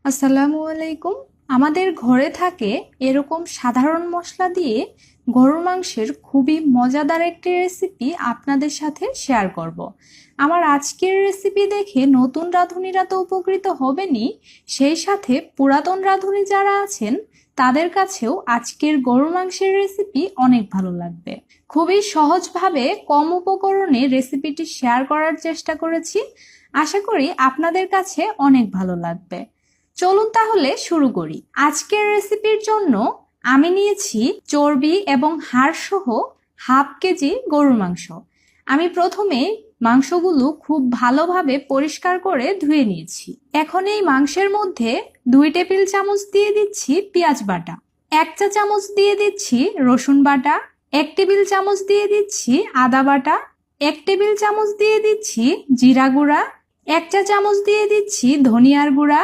আসসালামু আলাইকুম। আমাদের ঘরে থাকে এরকম সাধারণ মশলা দিয়ে গরুর মাংসের খুবই মজাদার একটি রেসিপি আপনাদের সাথে শেয়ার করব। আমার আজকের রেসিপি দেখে নতুন রাঁধুনিরা তো উপকৃত হবেনই, সেই সাথে পুরাতন রাঁধুনি যারা আছেন তাদের কাছেও আজকের গরুর মাংসের রেসিপি অনেক ভালো লাগবে। খুবই সহজভাবে কম উপকরণে রেসিপিটি শেয়ার করার চেষ্টা করেছি। আশা করি আপনাদের কাছে অনেক ভালো লাগবে। চলুন তাহলে শুরু করি। আজকের রেসিপির জন্য আমি নিয়েছি চর্বি এবং হাড় সহ হাফ কেজি গরুর মাংস। আমি প্রথমে মাংসগুলো খুব ভালোভাবে পরিষ্কার করে ধুয়ে নিয়েছি। এখন এই মাংসের মধ্যে 2 টেবিল চামচ দিয়ে দিচ্ছি পেঁয়াজ বাটা, 1 চা চামচ দিয়ে দিচ্ছি রসুন বাটা, 1 টেবিল চামচ দিয়ে দিচ্ছি আদা বাটা, 1 টেবিল চামচ দিয়ে দিচ্ছি জিরা গুঁড়া, 1 চা চামচ দিয়ে দিচ্ছি ধনিয়ার গুঁড়া,